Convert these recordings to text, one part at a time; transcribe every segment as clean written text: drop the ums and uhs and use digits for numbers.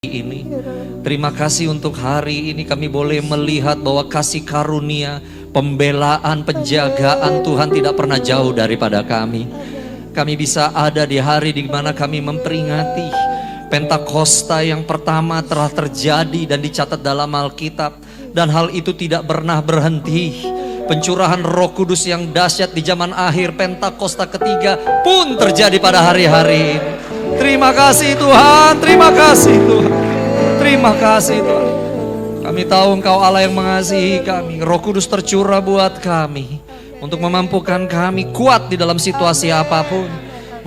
ini. Terima kasih untuk hari ini kami boleh melihat bahwa kasih karunia, pembelaan, penjagaan Tuhan tidak pernah jauh daripada kami. Kami bisa ada di hari di mana kami memperingati Pentakosta yang pertama telah terjadi dan dicatat dalam Alkitab, dan hal itu tidak pernah berhenti. Pencurahan Roh Kudus yang dahsyat di zaman akhir, Pentakosta ketiga pun terjadi pada hari-hari ini. Terima kasih Tuhan, terima kasih Tuhan, terima kasih Tuhan. Kami tahu Engkau Allah yang mengasihi kami. Roh Kudus tercurah buat kami untuk memampukan kami kuat di dalam situasi apapun,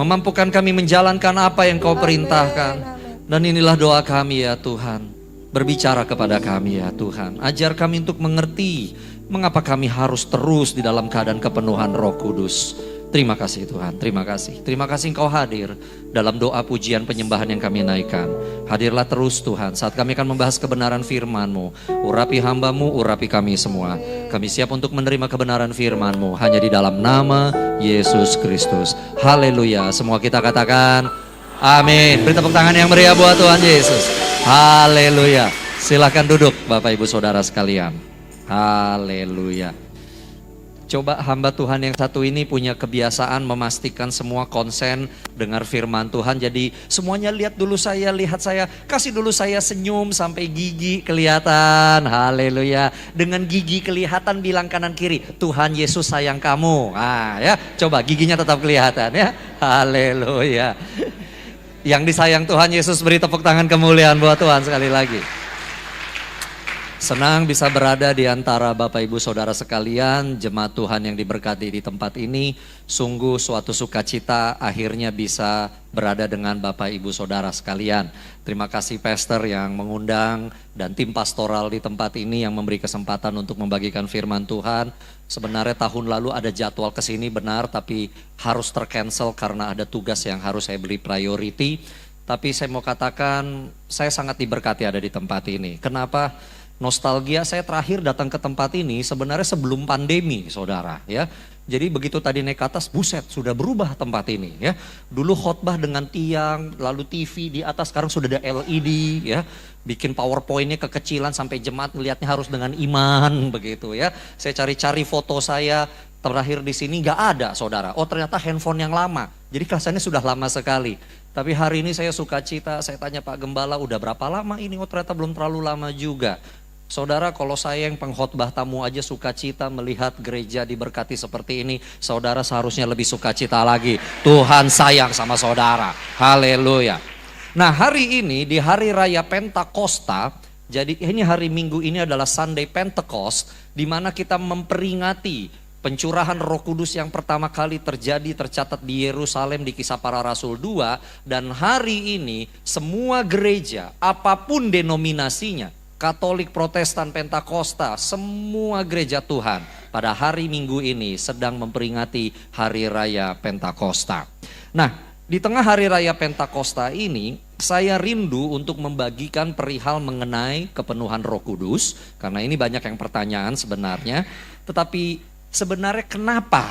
memampukan kami menjalankan apa yang Kau perintahkan. Dan inilah doa kami ya Tuhan, berbicara kepada kami ya Tuhan, ajar kami untuk mengerti mengapa kami harus terus di dalam keadaan kepenuhan Roh Kudus. Terima kasih Tuhan, terima kasih. Terima kasih Engkau hadir dalam doa pujian penyembahan yang kami naikkan. Hadirlah terus Tuhan saat kami akan membahas kebenaran firman-Mu. Urapi hamba-Mu, urapi kami semua. Kami siap untuk menerima kebenaran firman-Mu hanya di dalam nama Yesus Kristus. Haleluya. Semua kita katakan amin. Beri tepuk tangan yang meriah buat Tuhan Yesus. Haleluya. Silakan duduk Bapak Ibu Saudara sekalian. Haleluya. Coba hamba Tuhan yang satu ini punya kebiasaan memastikan semua konsen dengar firman Tuhan. Jadi semuanya lihat dulu saya, lihat saya, kasih dulu saya senyum sampai gigi kelihatan. Haleluya. Dengan gigi kelihatan bilang kanan kiri, Tuhan Yesus sayang kamu. Ah ya, coba giginya tetap kelihatan ya. Haleluya. Yang disayang Tuhan Yesus, beri tepuk tangan kemuliaan buat Tuhan sekali lagi. Senang bisa berada di antara Bapak Ibu Saudara sekalian, jemaat Tuhan yang diberkati di tempat ini. Sungguh suatu sukacita akhirnya bisa berada dengan Bapak Ibu Saudara sekalian. Terima kasih Pastor yang mengundang dan tim pastoral di tempat ini yang memberi kesempatan untuk membagikan firman Tuhan. Sebenarnya tahun lalu ada jadwal kesini benar, tapi harus tercancel karena ada tugas yang harus saya beri priority. Tapi saya mau katakan saya sangat diberkati ada di tempat ini. Kenapa? Nostalgia saya terakhir datang ke tempat ini sebenarnya sebelum pandemi saudara ya. Jadi begitu tadi naik ke atas, buset sudah berubah tempat ini ya. Dulu khotbah dengan tiang, lalu TV di atas, sekarang sudah ada LED ya. Bikin PowerPoint-nya kekecilan sampai jemaat melihatnya harus dengan iman begitu ya. Saya cari-cari foto saya terakhir di sini nggak ada saudara. Oh ternyata handphone yang lama, jadi kelasannya sudah lama sekali. Tapi hari ini saya sukacita, saya tanya Pak Gembala udah berapa lama ini? Oh ternyata belum terlalu lama juga. Saudara, kalau saya yang pengkhotbah tamu aja sukacita melihat gereja diberkati seperti ini, saudara seharusnya lebih sukacita lagi. Tuhan sayang sama saudara. Haleluya. Nah, hari ini di hari raya Pentakosta, jadi ini hari Minggu ini adalah Sunday Pentecost, di mana kita memperingati pencurahan Roh Kudus yang pertama kali terjadi tercatat di Yerusalem di Kisah Para Rasul 2, dan hari ini semua gereja apapun denominasinya, Katolik, Protestan, Pentakosta, semua gereja Tuhan pada hari Minggu ini sedang memperingati hari raya Pentakosta. Nah, di tengah hari raya Pentakosta ini saya rindu untuk membagikan perihal mengenai kepenuhan Roh Kudus, karena ini banyak yang pertanyaan sebenarnya. Tetapi sebenarnya kenapa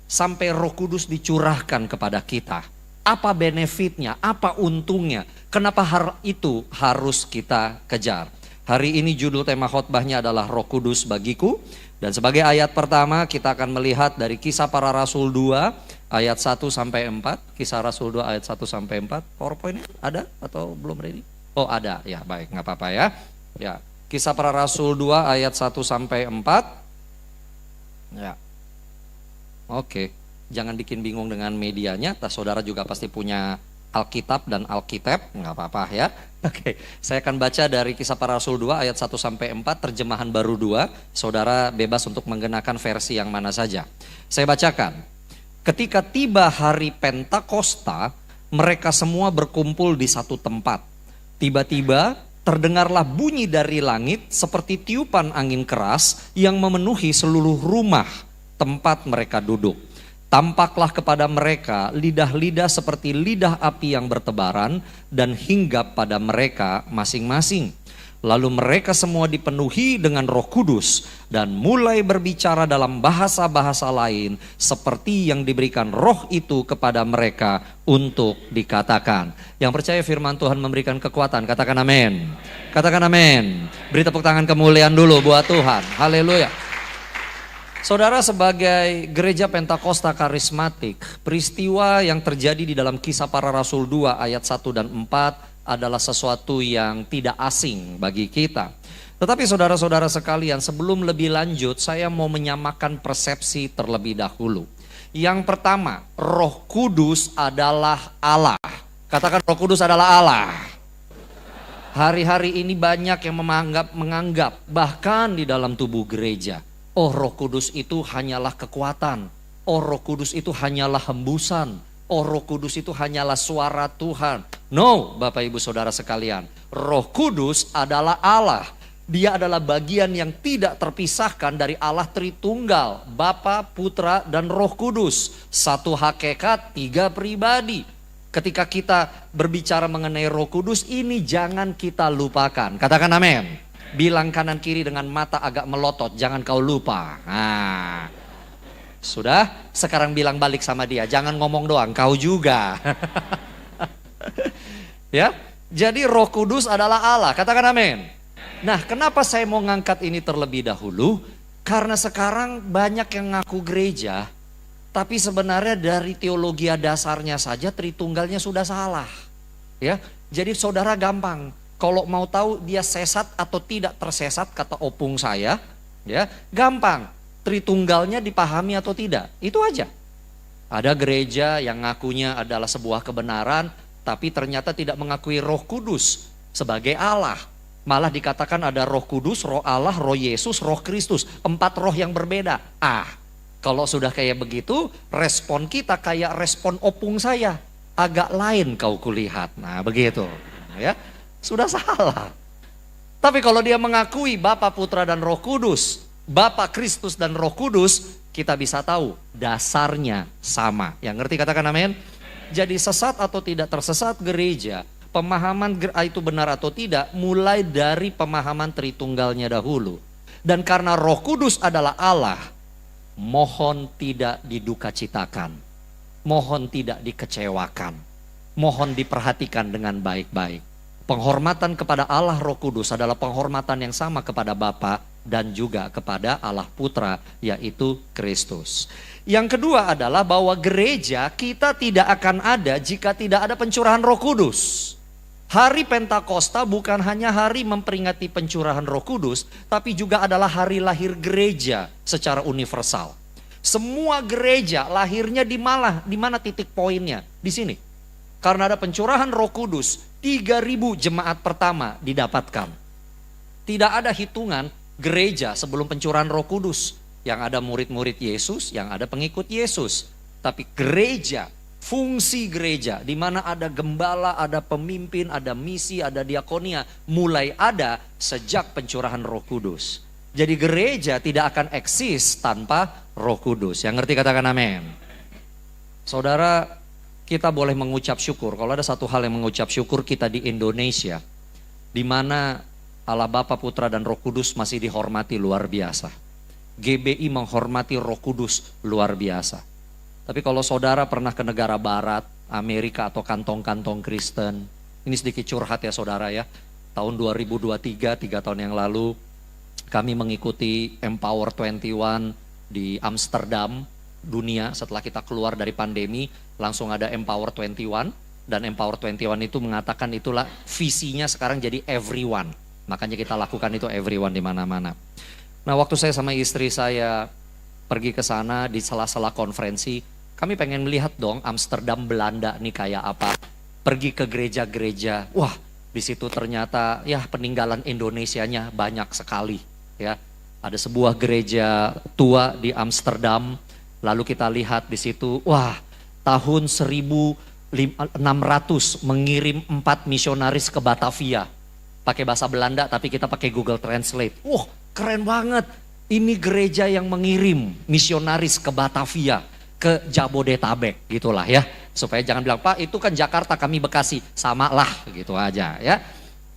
sampai Roh Kudus dicurahkan kepada kita? Apa benefitnya? Apa untungnya? Kenapa hal itu harus kita kejar? Hari ini judul tema khotbahnya adalah Roh Kudus bagiku. Dan sebagai ayat pertama kita akan melihat dari Kisah Para Rasul 2 ayat 1 sampai 4. Kisah Rasul 2 ayat 1 sampai 4. PowerPoint ada atau belum ready? Oh ada, ya baik, nggak apa-apa ya. Ya, Kisah Para Rasul 2 ayat 1 sampai 4. Ya. Oke, jangan bikin bingung dengan medianya. Saudara juga pasti punya Alkitab dan Alkitab, nggak apa-apa ya. Oke, saya akan baca dari Kisah Para Rasul 2 ayat 1 sampai 4, terjemahan baru 2. Saudara bebas untuk mengenakan versi yang mana saja. Saya bacakan. Ketika tiba hari Pentakosta, mereka semua berkumpul di satu tempat. Tiba-tiba terdengarlah bunyi dari langit seperti tiupan angin keras yang memenuhi seluruh rumah tempat mereka duduk. Tampaklah kepada mereka lidah-lidah seperti lidah api yang bertebaran dan hinggap pada mereka masing-masing. Lalu mereka semua dipenuhi dengan Roh Kudus dan mulai berbicara dalam bahasa-bahasa lain seperti yang diberikan Roh itu kepada mereka untuk dikatakan. Yang percaya firman Tuhan memberikan kekuatan, katakan amin. Katakan amin. Beri tepuk tangan kemuliaan dulu buat Tuhan. Haleluya. Saudara, sebagai gereja Pentakosta karismatik, peristiwa yang terjadi di dalam Kisah Para Rasul 2 ayat 1 dan 4 adalah sesuatu yang tidak asing bagi kita. Tetapi saudara-saudara sekalian, sebelum lebih lanjut, saya mau menyamakan persepsi terlebih dahulu. Yang pertama, Roh Kudus adalah Allah. Katakan Roh Kudus adalah Allah. Hari-hari ini banyak yang menganggap bahkan di dalam tubuh gereja, oh Roh Kudus itu hanyalah kekuatan. Oh Roh Kudus itu hanyalah hembusan. Oh Roh Kudus itu hanyalah suara Tuhan. No, Bapak Ibu Saudara sekalian. Roh Kudus adalah Allah. Dia adalah bagian yang tidak terpisahkan dari Allah Tritunggal. Bapa, Putra, dan Roh Kudus. Satu hakikat, tiga pribadi. Ketika kita berbicara mengenai Roh Kudus, ini jangan kita lupakan. Katakan amin. Bilang kanan kiri dengan mata agak melotot, jangan kau lupa. Nah, sudah, sekarang bilang balik sama dia, jangan ngomong doang, kau juga. Ya, jadi Roh Kudus adalah Allah, katakan amin. Nah, kenapa saya mau ngangkat ini terlebih dahulu? Karena sekarang banyak yang ngaku gereja, tapi sebenarnya dari teologi dasarnya saja Tritunggalnya sudah salah. Ya, jadi saudara gampang, kalau mau tahu dia sesat atau tidak tersesat, kata opung saya, ya gampang. Tritunggalnya dipahami atau tidak, itu aja. Ada gereja yang ngakunya adalah sebuah kebenaran, tapi ternyata tidak mengakui Roh Kudus sebagai Allah. Malah dikatakan ada Roh Kudus, Roh Allah, Roh Yesus, Roh Kristus. 4 roh yang berbeda. Kalau sudah kayak begitu, respon kita kayak respon opung saya. Agak lain kau kulihat. Nah begitu. Ya, sudah salah. Tapi kalau dia mengakui Bapa, Putra, dan Roh Kudus, Bapa, Kristus, dan Roh Kudus, kita bisa tahu dasarnya sama. Yang ngerti katakan amin. Jadi sesat atau tidak tersesat gereja, pemahaman itu benar atau tidak, mulai dari pemahaman Tritunggalnya dahulu. Dan karena Roh Kudus adalah Allah, mohon tidak didukacitakan, mohon tidak dikecewakan, mohon diperhatikan dengan baik-baik. Penghormatan kepada Allah Roh Kudus adalah penghormatan yang sama kepada Bapa dan juga kepada Allah Putra, yaitu Kristus. Yang kedua adalah bahwa gereja kita tidak akan ada jika tidak ada pencurahan Roh Kudus. Hari Pentakosta bukan hanya hari memperingati pencurahan Roh Kudus, tapi juga adalah hari lahir gereja secara universal. Semua gereja lahirnya di mana titik poinnya? Di sini. Karena ada pencurahan Roh Kudus, 3.000 jemaat pertama didapatkan. Tidak ada hitungan gereja sebelum pencurahan Roh Kudus. Yang ada murid-murid Yesus, yang ada pengikut Yesus. Tapi gereja, fungsi gereja, di mana ada gembala, ada pemimpin, ada misi, ada diakonia, mulai ada sejak pencurahan Roh Kudus. Jadi gereja tidak akan eksis tanpa Roh Kudus. Yang ngerti katakan amin. Saudara, kita boleh mengucap syukur. Kalau ada satu hal yang mengucap syukur kita di Indonesia, di mana Allah Bapa, Putra, dan Roh Kudus masih dihormati luar biasa. GBI menghormati Roh Kudus luar biasa. Tapi kalau saudara pernah ke negara barat, Amerika atau kantong-kantong Kristen, ini sedikit curhat ya saudara ya. Tahun 2023, 3 tahun yang lalu, kami mengikuti Empower 21 di Amsterdam, dunia. Setelah kita keluar dari pandemi, langsung ada Empower 21. Dan Empower 21 itu mengatakan itulah visinya sekarang jadi everyone. Makanya kita lakukan itu everyone di mana-mana. Nah, waktu saya sama istri saya pergi ke sana di sela-sela konferensi, kami pengen melihat dong Amsterdam Belanda nih kayak apa. Pergi ke gereja-gereja, wah di situ ternyata ya peninggalan Indonesianya banyak sekali. Ya, ada sebuah gereja tua di Amsterdam, lalu kita lihat di situ, wah tahun 1600 mengirim 4 misionaris ke Batavia. Pakai bahasa Belanda tapi kita pakai Google Translate. Wah keren banget, ini gereja yang mengirim misionaris ke Batavia, ke Jabodetabek gitulah ya. Supaya jangan bilang, Pak itu kan Jakarta kami Bekasi, sama lah gitu aja ya.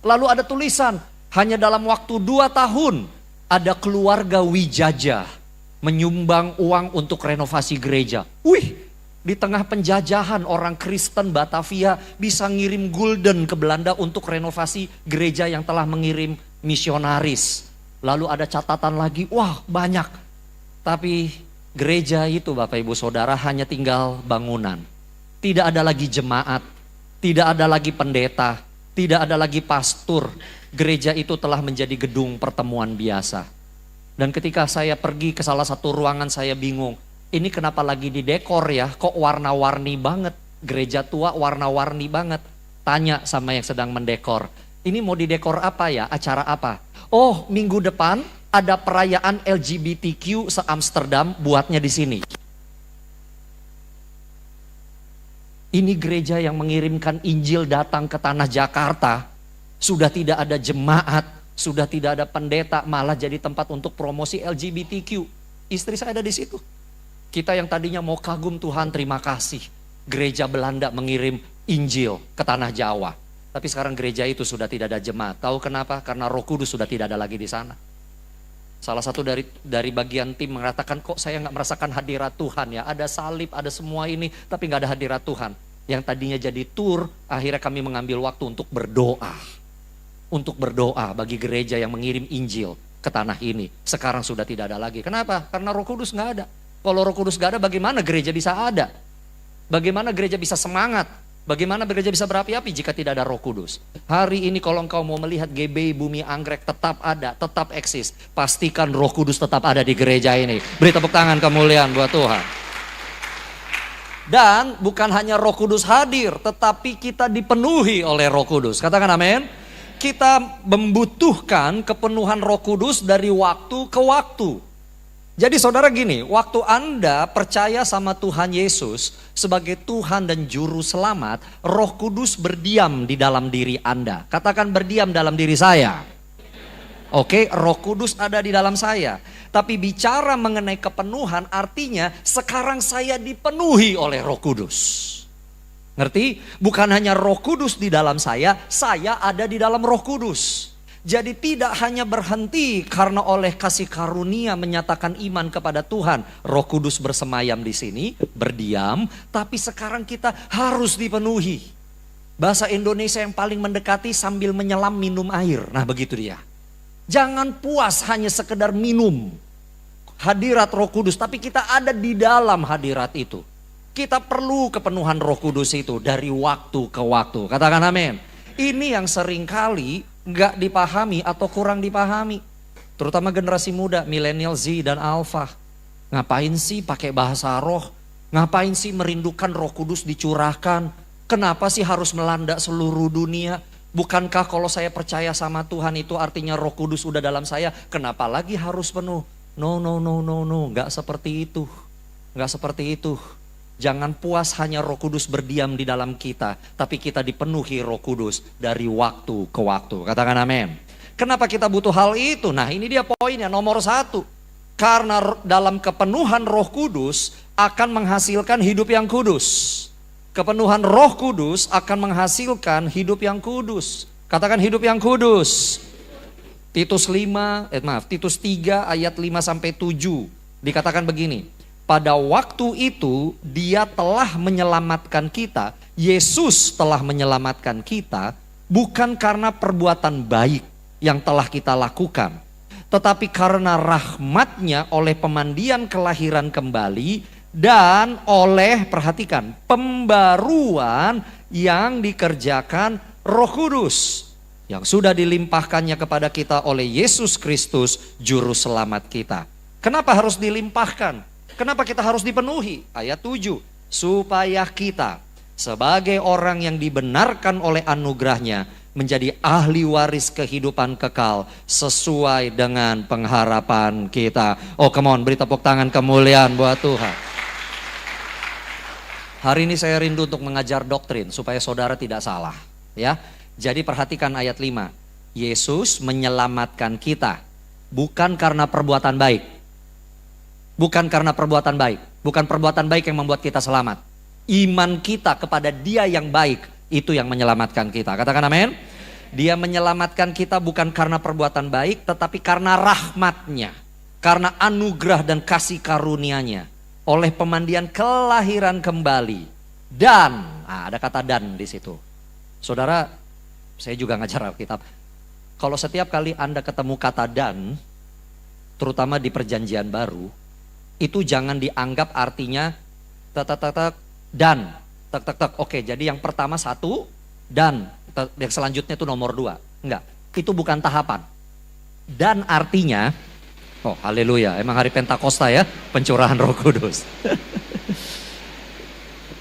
Lalu ada tulisan, Hanya dalam waktu 2 tahun ada keluarga Wijajah menyumbang uang untuk renovasi gereja. Wih, di tengah penjajahan orang Kristen Batavia bisa ngirim gulden ke Belanda untuk renovasi gereja yang telah mengirim misionaris. Lalu ada catatan lagi, wah banyak. Tapi gereja itu Bapak Ibu Saudara hanya tinggal bangunan. Tidak ada lagi jemaat, tidak ada lagi pendeta, tidak ada lagi pastor. Gereja itu telah menjadi gedung pertemuan biasa. Dan ketika saya pergi ke salah satu ruangan saya bingung. Ini kenapa lagi didekor ya? Kok warna-warni banget? Gereja tua warna-warni banget. Tanya sama yang sedang mendekor. Ini mau didekor apa ya? Acara apa? Oh, minggu depan ada perayaan LGBTQ se-Amsterdam, buatnya di sini. Ini gereja yang mengirimkan Injil datang ke tanah Jakarta. Sudah tidak ada jemaat, sudah tidak ada pendeta, malah jadi tempat untuk promosi LGBTQ. Istri saya ada di situ. Kita yang tadinya mau kagum Tuhan, terima kasih. Gereja Belanda mengirim Injil ke tanah Jawa. Tapi sekarang gereja itu sudah tidak ada jemaat. Tahu kenapa? Karena Roh Kudus sudah tidak ada lagi di sana. Salah satu dari bagian tim mengatakan, kok saya nggak merasakan hadirat Tuhan ya. Ada salib, ada semua ini, tapi nggak ada hadirat Tuhan. Yang tadinya jadi tur, akhirnya kami mengambil waktu untuk berdoa. Untuk berdoa bagi gereja yang mengirim Injil ke tanah ini. Sekarang sudah tidak ada lagi. Kenapa? Karena Roh Kudus nggak ada. Kalau Roh Kudus nggak ada, bagaimana gereja bisa ada? Bagaimana gereja bisa semangat? Bagaimana gereja bisa berapi-api jika tidak ada Roh Kudus? Hari ini kalau engkau mau melihat GBI Bumi Anggrek tetap ada, tetap eksis. Pastikan Roh Kudus tetap ada di gereja ini. Beri tepuk tangan kemuliaan buat Tuhan. Dan bukan hanya Roh Kudus hadir, tetapi kita dipenuhi oleh Roh Kudus. Katakan amin. Kita membutuhkan kepenuhan Roh Kudus dari waktu ke waktu. Jadi saudara gini, waktu Anda percaya sama Tuhan Yesus sebagai Tuhan dan Juru Selamat, Roh Kudus berdiam di dalam diri Anda. Katakan berdiam dalam diri saya. Oke, Roh Kudus ada di dalam saya. Tapi bicara mengenai kepenuhan artinya sekarang saya dipenuhi oleh Roh Kudus. Ngerti? Bukan hanya Roh Kudus di dalam saya ada di dalam Roh Kudus. Jadi tidak hanya berhenti karena oleh kasih karunia menyatakan iman kepada Tuhan, Roh Kudus bersemayam di sini, berdiam, tapi sekarang kita harus dipenuhi. Bahasa Indonesia yang paling mendekati sambil menyelam minum air. Nah, begitu dia. Jangan puas hanya sekedar minum hadirat Roh Kudus, tapi kita ada di dalam hadirat itu. Kita perlu kepenuhan Roh Kudus itu dari waktu ke waktu. Katakan amin. Ini yang seringkali nggak dipahami atau kurang dipahami. Terutama generasi muda, milenial Z dan Alpha. Ngapain sih pakai bahasa roh? Ngapain sih merindukan Roh Kudus dicurahkan? Kenapa sih harus melanda seluruh dunia? Bukankah kalau saya percaya sama Tuhan itu artinya Roh Kudus udah dalam saya? Kenapa lagi harus penuh? No, nggak seperti itu. Nggak seperti itu. Jangan puas hanya Roh Kudus berdiam di dalam kita, tapi kita dipenuhi Roh Kudus dari waktu ke waktu. Katakan amin. Kenapa kita butuh hal itu? Nah, ini dia poinnya nomor 1. Karena dalam kepenuhan Roh Kudus akan menghasilkan hidup yang kudus. Kepenuhan Roh Kudus akan menghasilkan hidup yang kudus. Katakan hidup yang kudus. Titus 3 ayat 5 sampai 7 dikatakan begini. Pada waktu itu dia telah menyelamatkan kita, Yesus telah menyelamatkan kita bukan karena perbuatan baik yang telah kita lakukan, tetapi karena rahmat-Nya oleh pemandian kelahiran kembali dan oleh, perhatikan, pembaruan yang dikerjakan Roh Kudus yang sudah dilimpahkannya kepada kita oleh Yesus Kristus Juru Selamat kita. Kenapa harus dilimpahkan? Kenapa kita harus dipenuhi? Ayat 7, supaya kita sebagai orang yang dibenarkan oleh anugerahnya menjadi ahli waris kehidupan kekal sesuai dengan pengharapan kita. Oh come on, beri tepuk tangan kemuliaan buat Tuhan. Hari ini saya rindu untuk mengajar doktrin supaya saudara tidak salah. Ya, jadi perhatikan ayat 5. Yesus menyelamatkan kita bukan karena perbuatan baik. Bukan karena perbuatan baik. Bukan perbuatan baik yang membuat kita selamat. Iman kita kepada Dia yang baik, itu yang menyelamatkan kita. Katakan amin. Dia menyelamatkan kita bukan karena perbuatan baik, tetapi karena rahmat-Nya, karena anugerah dan kasih karunia-Nya, oleh pemandian kelahiran kembali. Dan, ada kata dan di situ. Saudara, saya juga ngajar Alkitab. Kalau setiap kali Anda ketemu kata dan, terutama di perjanjian baru, itu jangan dianggap artinya dan. Oke, jadi yang pertama satu, dan yang selanjutnya itu nomor dua. Enggak, itu bukan tahapan. Dan artinya, oh haleluya, emang hari Pentakosta ya, pencurahan Roh Kudus.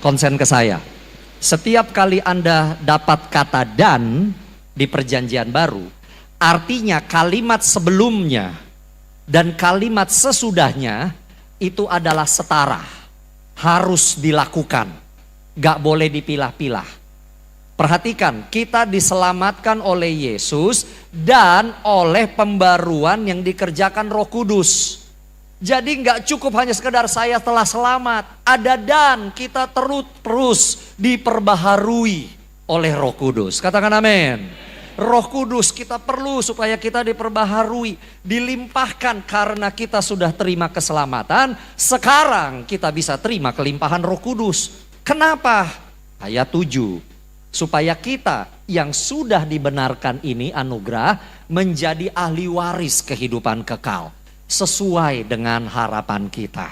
Konsen ke saya. Setiap kali Anda dapat kata dan di perjanjian baru, artinya kalimat sebelumnya dan kalimat sesudahnya itu adalah setara. Harus dilakukan. Gak boleh dipilah-pilah. Perhatikan, kita diselamatkan oleh Yesus dan oleh pembaruan yang dikerjakan Roh Kudus. Jadi gak cukup hanya sekedar saya telah selamat. Ada dan kita terus diperbaharui oleh Roh Kudus. Katakan amin. Roh Kudus kita perlu supaya kita diperbaharui, dilimpahkan karena kita sudah terima keselamatan. Sekarang kita bisa terima kelimpahan Roh Kudus. Kenapa? Ayat 7. Supaya kita yang sudah dibenarkan ini anugerah menjadi ahli waris kehidupan kekal. Sesuai dengan harapan kita.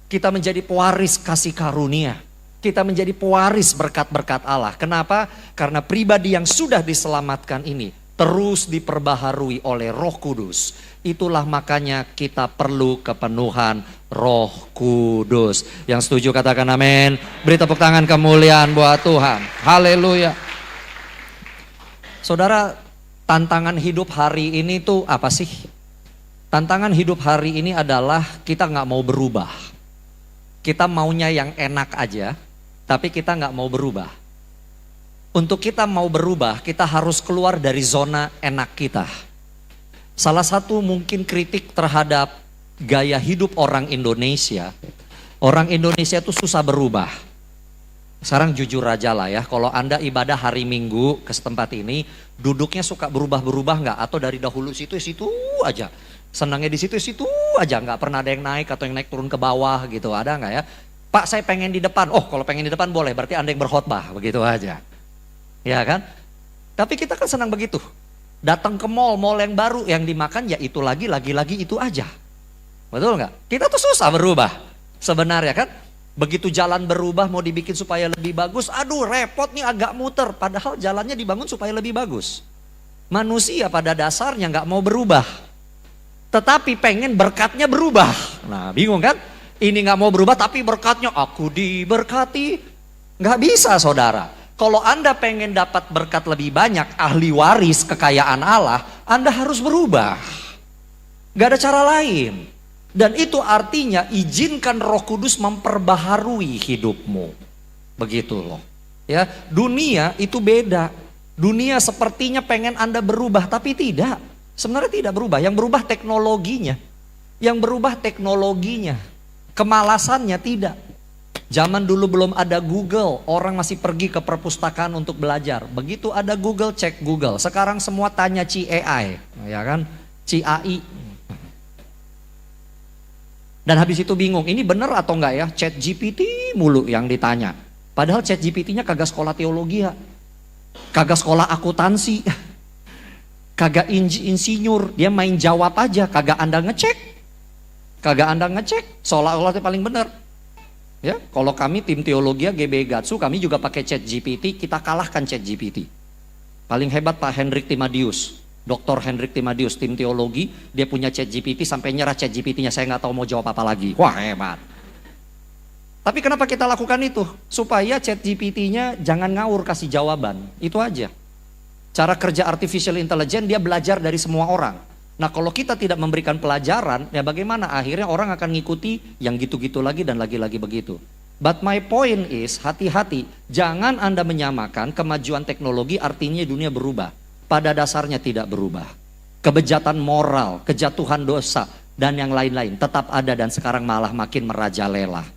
Kita menjadi pewaris kasih karunia. Kita menjadi pewaris berkat-berkat Allah. Kenapa? Karena pribadi yang sudah diselamatkan ini terus diperbaharui oleh Roh Kudus. Itulah makanya kita perlu kepenuhan Roh Kudus. Yang setuju katakan amin. Beri tepuk tangan kemuliaan buat Tuhan. Haleluya. Saudara, tantangan hidup hari ini tuh apa sih? Tantangan hidup hari ini adalah kita gak mau berubah. Kita maunya yang enak aja, tapi kita gak mau berubah. Untuk kita mau berubah, kita harus keluar dari zona enak kita. Salah satu mungkin kritik terhadap gaya hidup orang Indonesia. Orang Indonesia itu susah berubah. Sekarang jujur aja lah ya, kalau Anda ibadah hari Minggu ke tempat ini, duduknya suka berubah-berubah gak? Atau dari dahulu situ aja. Senangnya di situ aja, nggak pernah ada yang naik atau yang naik turun ke bawah gitu, ada nggak ya? Pak saya pengen di depan, oh kalau pengen di depan boleh, berarti Anda yang berkhotbah, begitu aja. Ya kan? Tapi kita kan senang begitu. Datang ke mall yang baru, yang dimakan ya itu lagi itu aja. Betul nggak? Kita tuh susah berubah sebenarnya kan? Begitu jalan berubah mau dibikin supaya lebih bagus, aduh repot nih agak muter. Padahal jalannya dibangun supaya lebih bagus. Manusia pada dasarnya nggak mau berubah. Tetapi pengen berkatnya berubah. Nah bingung kan? Ini gak mau berubah tapi berkatnya aku diberkati. Gak bisa saudara. Kalau Anda pengen dapat berkat lebih banyak, ahli waris kekayaan Allah, Anda harus berubah. Gak ada cara lain. Dan itu artinya izinkan Roh Kudus memperbaharui hidupmu. Begitu loh. Ya, dunia itu beda. Dunia sepertinya pengen Anda berubah tapi tidak. Sebenarnya tidak berubah, yang berubah teknologinya. Yang berubah teknologinya. Kemalasannya tidak. Zaman dulu belum ada Google, orang masih pergi ke perpustakaan untuk belajar. Begitu ada Google, cek Google. Sekarang semua tanya CAI, ya kan? CAI. Dan habis itu bingung, ini benar atau enggak ya? ChatGPT mulu yang ditanya. Padahal ChatGPT-nya kagak sekolah teologi ya. Kagak sekolah akuntansi. Kagak insinyur, dia main jawab aja, kagak Anda ngecek. Seolah-olah itu paling benar. Ya, kalau kami tim teologi GB Gatsu, kami juga pakai ChatGPT, kita kalahkan ChatGPT. Paling hebat Pak Hendrik Timadius, Dr. Hendrik Timadius, tim teologi, dia punya ChatGPT sampai nyerah ChatGPT-nya, saya nggak tahu mau jawab apa lagi. Wah hebat. Tapi kenapa kita lakukan itu? Supaya ChatGPT-nya jangan ngawur kasih jawaban, itu aja. Cara kerja artificial intelligence, dia belajar dari semua orang. Nah kalau kita tidak memberikan pelajaran, ya bagaimana? Akhirnya orang akan ngikuti yang gitu-gitu lagi dan lagi-lagi begitu. But my point is, hati-hati. Jangan Anda menyamakan kemajuan teknologi artinya dunia berubah. Pada dasarnya tidak berubah. Kebejatan moral, kejatuhan dosa, dan yang lain-lain tetap ada dan sekarang malah makin merajalela.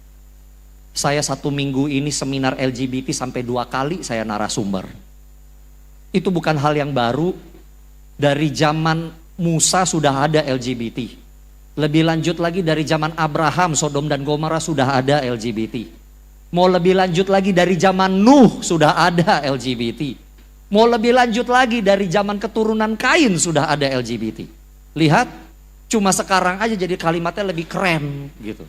Saya 1 minggu ini seminar LGBT sampai 2 kali saya narasumber. Itu bukan hal yang baru. Dari zaman Musa sudah ada LGBT. Lebih lanjut lagi dari zaman Abraham, Sodom dan Gomora sudah ada LGBT. Mau lebih lanjut lagi dari zaman Nuh sudah ada LGBT. Mau lebih lanjut lagi dari zaman keturunan Kain sudah ada LGBT. Lihat, cuma sekarang aja jadi kalimatnya lebih keren gitu.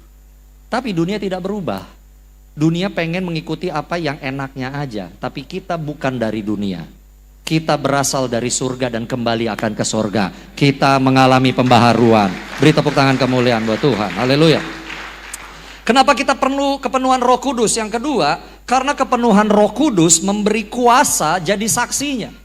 Tapi dunia tidak berubah. Dunia pengen mengikuti apa yang enaknya aja. Tapi kita bukan dari dunia. Kita berasal dari surga dan kembali akan ke surga. Kita mengalami pembaharuan. Beri tepuk tangan kemuliaan buat Tuhan. Haleluya. Kenapa kita perlu kepenuhan Roh Kudus? Yang kedua, karena kepenuhan Roh Kudus memberi kuasa jadi saksinya.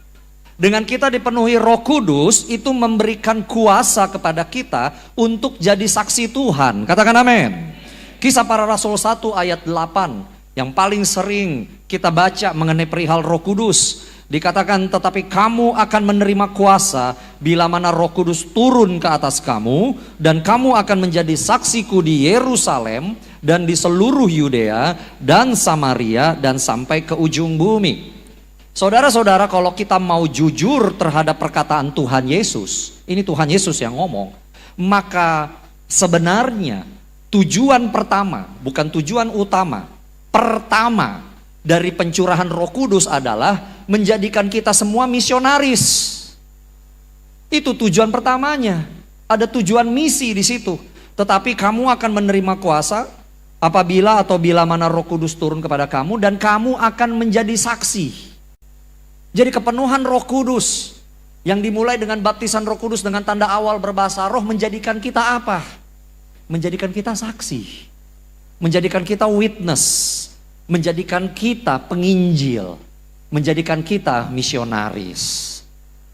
Dengan kita dipenuhi Roh Kudus, itu memberikan kuasa kepada kita untuk jadi saksi Tuhan. Katakan amin. Kisah Para Rasul 1 ayat 8 yang paling sering kita baca mengenai perihal Roh Kudus. Dikatakan, tetapi kamu akan menerima kuasa bila mana Roh Kudus turun ke atas kamu, dan kamu akan menjadi saksiku di Yerusalem dan di seluruh Yudea dan Samaria dan sampai ke ujung bumi. Saudara-saudara, kalau kita mau jujur terhadap perkataan Tuhan Yesus, ini Tuhan Yesus yang ngomong, maka sebenarnya tujuan pertama, bukan tujuan utama, pertama dari pencurahan Roh Kudus adalah menjadikan kita semua misionaris. Itu tujuan pertamanya. Ada tujuan misi di situ. Tetapi kamu akan menerima kuasa apabila atau bila mana Roh Kudus turun kepada kamu, dan kamu akan menjadi saksi. Jadi kepenuhan Roh Kudus yang dimulai dengan baptisan Roh Kudus dengan tanda awal berbahasa roh menjadikan kita apa? Menjadikan kita saksi, menjadikan kita witness, menjadikan kita penginjil, menjadikan kita misionaris.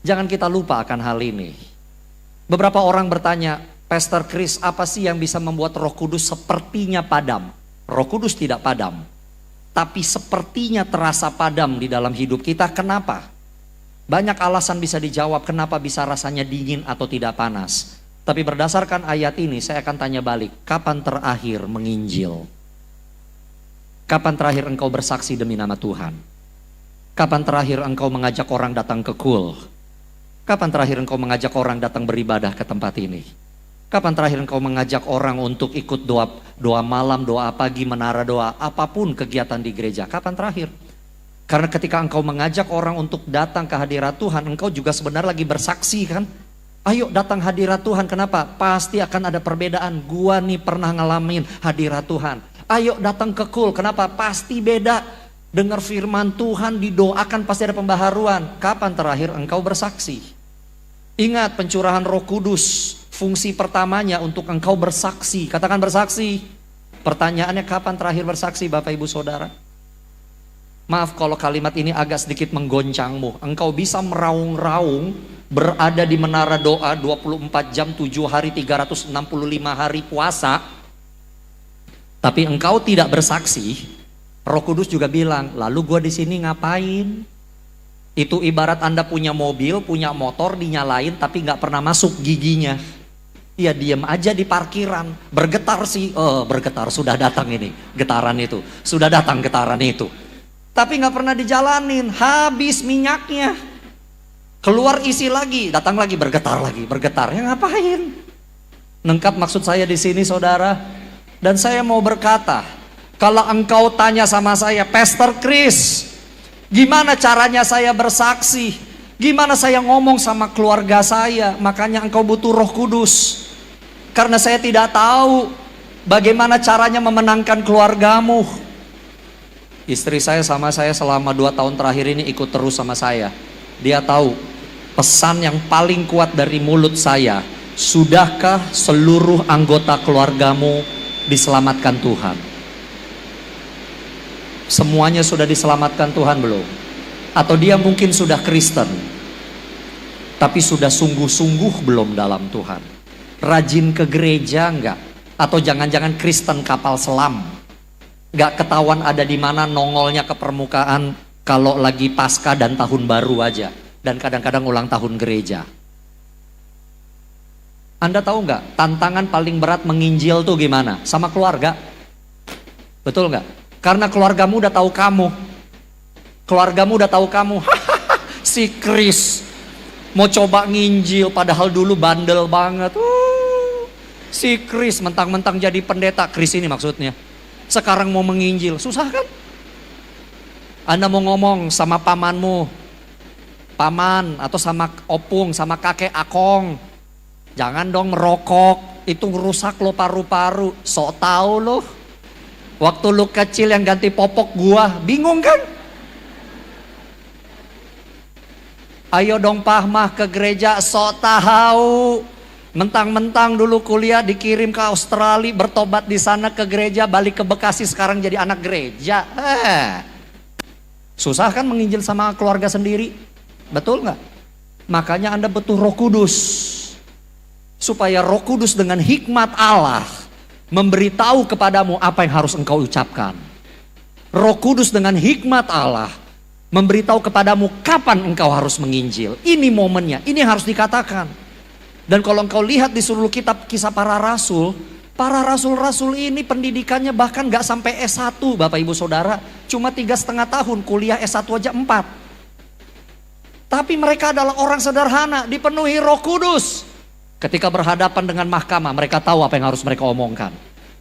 Jangan kita lupa akan hal ini. Beberapa orang bertanya, Pastor Chris, apa sih yang bisa membuat Roh Kudus sepertinya padam? Roh Kudus tidak padam, tapi sepertinya terasa padam di dalam hidup kita. Kenapa? Banyak alasan bisa dijawab kenapa bisa rasanya dingin atau tidak panas. Tapi berdasarkan ayat ini saya akan tanya balik, kapan terakhir menginjil? Kapan terakhir engkau bersaksi demi nama Tuhan? Kapan terakhir engkau mengajak orang datang ke kul? Kapan terakhir engkau mengajak orang datang beribadah ke tempat ini? Kapan terakhir engkau mengajak orang untuk ikut doa malam, doa pagi, menara doa, apapun kegiatan di gereja? Kapan terakhir? Karena ketika engkau mengajak orang untuk datang ke hadirat Tuhan, engkau juga sebenarnya lagi bersaksi kan? Ayo datang hadirat Tuhan, kenapa? Pasti akan ada perbedaan. Gua nih pernah ngalamin hadirat Tuhan. Ayo datang ke kul, kenapa? Pasti beda. Dengar firman Tuhan, didoakan, pasti ada pembaharuan. Kapan terakhir engkau bersaksi? Ingat, pencurahan Roh Kudus, fungsi pertamanya untuk engkau bersaksi. Katakan bersaksi. Pertanyaannya, kapan terakhir bersaksi Bapak Ibu Saudara? Maaf kalau kalimat ini agak sedikit menggoncangmu. Engkau bisa meraung-raung, berada di menara doa 24 jam, 7 hari, 365 hari puasa, tapi engkau tidak bersaksi. Roh Kudus juga bilang, lalu gua di sini ngapain? Itu ibarat Anda punya mobil, punya motor, dinyalain tapi nggak pernah masuk giginya. Ya diam aja di parkiran, bergetar sih, bergetar, sudah datang ini, getaran itu, sudah datang getaran itu. Tapi nggak pernah dijalanin, habis minyaknya. Keluar isi lagi, datang lagi, bergetar. Ya ngapain? Lengkap maksud saya di sini saudara. Dan saya mau berkata, kalau engkau tanya sama saya, Pastor Chris, gimana caranya saya bersaksi? Gimana saya ngomong sama keluarga saya? Makanya engkau butuh Roh Kudus. Karena saya tidak tahu bagaimana caranya memenangkan keluargamu. Istri saya sama saya selama 2 tahun terakhir ini ikut terus sama saya. Dia tahu pesan yang paling kuat dari mulut saya. Sudahkah seluruh anggota keluargamu diselamatkan Tuhan? Semuanya sudah diselamatkan Tuhan belum? Atau dia mungkin sudah Kristen, tapi sudah sungguh-sungguh belum dalam Tuhan? Rajin ke gereja enggak? Atau jangan-jangan Kristen kapal selam? Gak ketahuan ada di mana nongolnya ke permukaan kalau lagi Paskah dan tahun baru aja, dan kadang-kadang ulang tahun gereja. Anda tahu nggak tantangan paling berat menginjil tuh gimana? Sama keluarga, betul nggak? Karena keluargamu udah tahu kamu, si Si Chris mau coba nginjil padahal dulu bandel banget. Si Chris mentang-mentang jadi pendeta, Chris ini maksudnya. Sekarang mau menginjil, susah kan? Anda mau ngomong sama pamanmu, paman atau sama opung, sama kakek akong. Jangan dong merokok, itu rusak lo paru-paru. Sok tahu lo. Waktu lu kecil yang ganti popok gua, bingung kan? Ayo dong Pahmah ke gereja, sok tahu. Mentang-mentang dulu kuliah dikirim ke Australia, bertobat di sana ke gereja, balik ke Bekasi sekarang jadi anak gereja. Susah kan menginjil sama keluarga sendiri? Betul nggak? Makanya Anda butuh Roh Kudus. Supaya Roh Kudus dengan hikmat Allah memberitahu kepadamu apa yang harus engkau ucapkan. Roh Kudus dengan hikmat Allah memberitahu kepadamu kapan engkau harus menginjil. Ini momennya, ini harus dikatakan. Dan kalau engkau lihat di seluruh kitab kisah para rasul ini pendidikannya bahkan gak sampai S1 Bapak Ibu Saudara. Cuma 3,5 tahun, kuliah S1 aja 4. Tapi mereka adalah orang sederhana, dipenuhi Roh Kudus. Ketika berhadapan dengan mahkamah, mereka tahu apa yang harus mereka omongkan.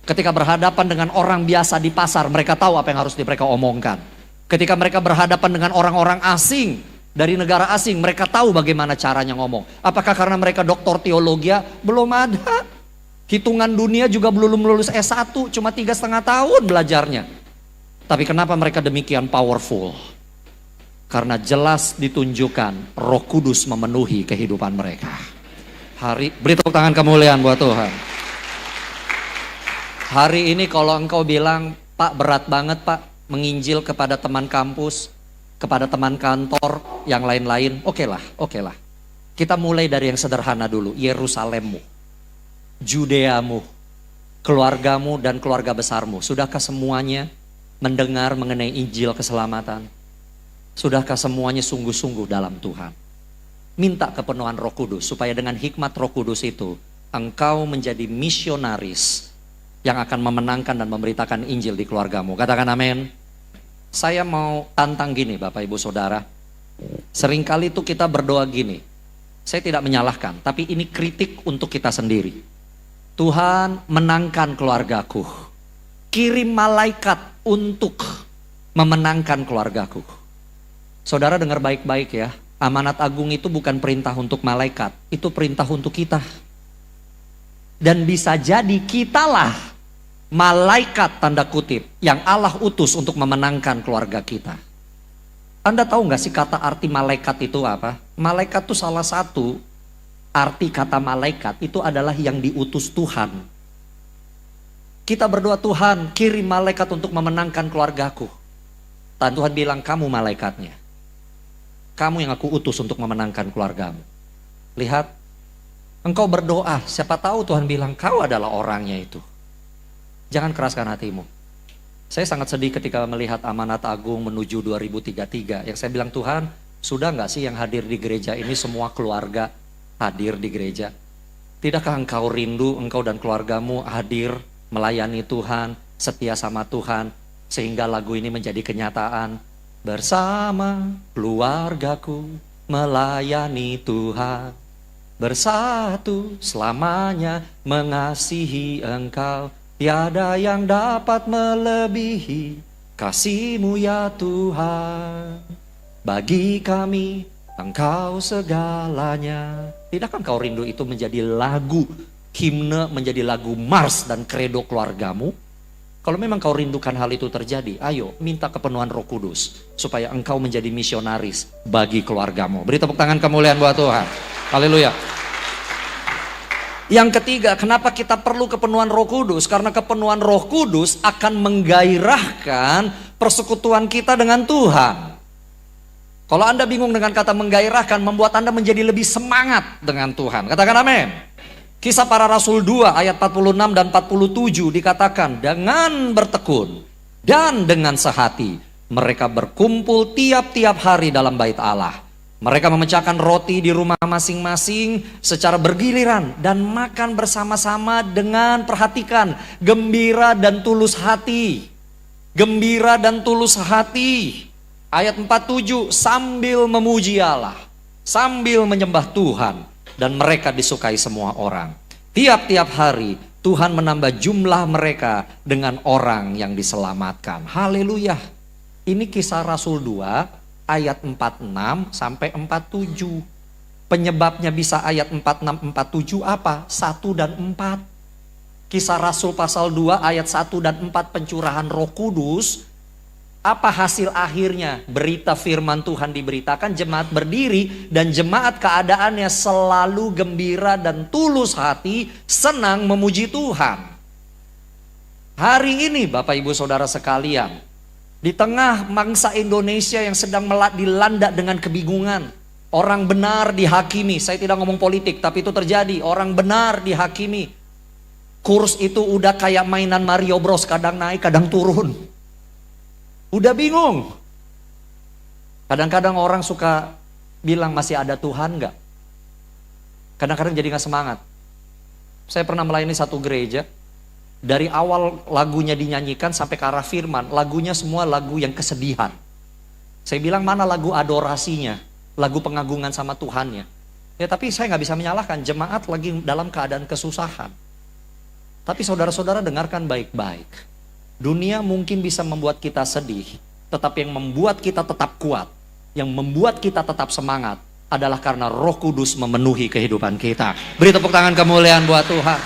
Ketika berhadapan dengan orang biasa di pasar, mereka tahu apa yang harus mereka omongkan. Ketika mereka berhadapan dengan orang-orang asing, dari negara asing, mereka tahu bagaimana caranya ngomong. Apakah karena mereka doktor teologi? Belum ada. Hitungan dunia juga belum lulus S1, cuma 3,5 tahun belajarnya. Tapi kenapa mereka demikian powerful? Karena jelas ditunjukkan Roh Kudus memenuhi kehidupan mereka. Beri tepuk tangan kemuliaan buat Tuhan. Hari ini kalau engkau bilang, Pak berat banget Pak menginjil kepada teman kampus, kepada teman kantor, yang lain-lain, oke lah. Kita mulai dari yang sederhana dulu, Yerusalemmu, Judeamu, keluargamu dan keluarga besarmu. Sudahkah semuanya mendengar mengenai Injil keselamatan? Sudahkah semuanya sungguh-sungguh dalam Tuhan? Minta kepenuhan Roh Kudus supaya dengan hikmat Roh Kudus itu engkau menjadi misionaris yang akan memenangkan dan memberitakan Injil di keluargamu. Katakan amin. Saya mau tantang gini Bapak Ibu Saudara. Seringkali itu kita berdoa gini. Saya tidak menyalahkan, tapi ini kritik untuk kita sendiri. Tuhan, menangkan keluargaku. Kirim malaikat untuk memenangkan keluargaku. Saudara dengar baik-baik ya. Amanat agung itu bukan perintah untuk malaikat, itu perintah untuk kita. Dan bisa jadi kitalah malaikat tanda kutip yang Allah utus untuk memenangkan keluarga kita. Anda tahu gak sih kata arti malaikat itu apa? Malaikat itu salah satu arti kata malaikat itu adalah yang diutus Tuhan. Kita berdoa, Tuhan kirim malaikat untuk memenangkan keluargaku. Dan Tuhan bilang, kamu malaikatnya. Kamu yang aku utus untuk memenangkan keluargamu. Lihat, engkau berdoa, siapa tahu Tuhan bilang kau adalah orangnya itu. Jangan keraskan hatimu. Saya sangat sedih ketika melihat amanat agung menuju 2033. Yang saya bilang, Tuhan, sudah gak sih yang hadir di gereja ini semua keluarga hadir di gereja? Tidakkah engkau rindu, engkau dan keluargamu hadir, melayani Tuhan, setia sama Tuhan, sehingga lagu ini menjadi kenyataan? Bersama keluargaku melayani Tuhan, bersatu selamanya mengasihi Engkau. Tiada yang dapat melebihi kasih-Mu ya Tuhan. Bagi kami Engkau segalanya. Tidakkah engkau rindu itu menjadi lagu himne, menjadi lagu mars dan kredo keluargamu? Kalau memang kau rindukan hal itu terjadi, ayo minta kepenuhan Roh Kudus supaya engkau menjadi misionaris bagi keluargamu. Beri tepuk tangan kemuliaan buat Tuhan. Haleluya. Yang ketiga, kenapa kita perlu kepenuhan Roh Kudus? Karena kepenuhan Roh Kudus akan menggairahkan persekutuan kita dengan Tuhan. Kalau Anda bingung dengan kata menggairahkan, membuat Anda menjadi lebih semangat dengan Tuhan. Katakan amin. Kisah para Rasul 2 ayat 46 dan 47 dikatakan, dengan bertekun dan dengan sehati mereka berkumpul tiap-tiap hari dalam bait Allah. Mereka memecahkan roti di rumah masing-masing secara bergiliran dan makan bersama-sama dengan, perhatikan, gembira dan tulus hati. Gembira dan tulus hati. Ayat 47, sambil memuji Allah, sambil menyembah Tuhan, dan mereka disukai semua orang. Tiap-tiap hari Tuhan menambah jumlah mereka dengan orang yang diselamatkan. Haleluya. Ini Kisah Rasul 2 ayat 46 sampai 47. Penyebabnya bisa ayat 46 47 apa? 1 dan 4. Kisah Rasul pasal 2 ayat 1 dan 4, pencurahan Roh Kudus. Apa hasil akhirnya? Berita firman Tuhan diberitakan, jemaat berdiri, dan jemaat keadaannya selalu gembira dan tulus hati, senang memuji Tuhan. Hari ini Bapak Ibu Saudara sekalian, di tengah mangsa Indonesia yang sedang dilanda dengan kebingungan, orang benar dihakimi. Saya tidak ngomong politik, tapi itu terjadi. Orang benar dihakimi. Kurs itu udah kayak mainan Mario Bros, kadang naik, kadang turun. Udah bingung. Kadang-kadang orang suka bilang masih ada Tuhan nggak? Kadang-kadang jadi nggak semangat. Saya pernah melayani satu gereja. Dari awal lagunya dinyanyikan sampai ke arah firman, lagunya semua lagu yang kesedihan. Saya bilang mana lagu adorasinya, lagu pengagungan sama Tuhannya. Ya tapi saya nggak bisa menyalahkan, jemaat lagi dalam keadaan kesusahan. Tapi saudara-saudara dengarkan baik-baik. Dunia mungkin bisa membuat kita sedih, tetapi yang membuat kita tetap kuat, yang membuat kita tetap semangat adalah karena Roh Kudus memenuhi kehidupan kita. Beri tepuk tangan kemuliaan buat Tuhan.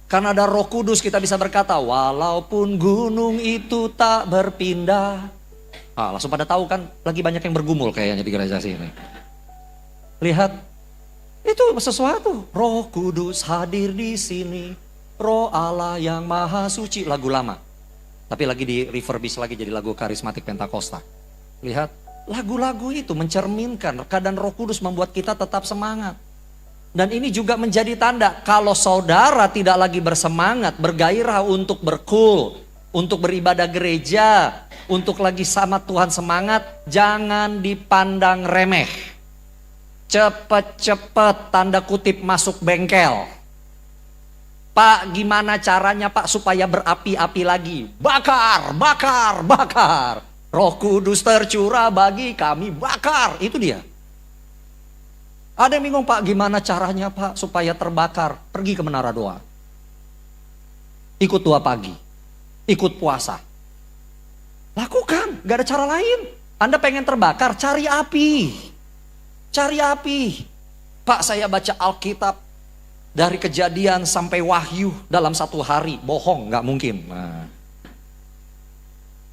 Karena ada Roh Kudus kita bisa berkata, walaupun gunung itu tak berpindah. Langsung pada tahu kan, lagi banyak yang bergumul kayaknya di gereja sini. Lihat, itu sesuatu. Roh Kudus hadir di sini. Roh Allah yang maha suci, lagu lama. Tapi lagi di refurbish lagi jadi lagu karismatik Pentakosta. Lihat, lagu-lagu itu mencerminkan keadaan Roh Kudus membuat kita tetap semangat. Dan ini juga menjadi tanda kalau saudara tidak lagi bersemangat, bergairah untuk berkul, untuk beribadah gereja, untuk lagi sama Tuhan semangat, jangan dipandang remeh. Cepet-cepet tanda kutip masuk bengkel. Pak, gimana caranya Pak supaya berapi-api lagi? Bakar, bakar, bakar. Roh Kudus tercurah bagi kami, bakar. Itu dia. Ada yang bingung, Pak, gimana caranya Pak supaya terbakar? Pergi ke menara doa. Ikut doa pagi. Ikut puasa. Lakukan, gak ada cara lain. Anda pengen terbakar, cari api. Cari api. Pak, saya baca Alkitab dari Kejadian sampai Wahyu dalam satu hari. Bohong, gak mungkin. Nah.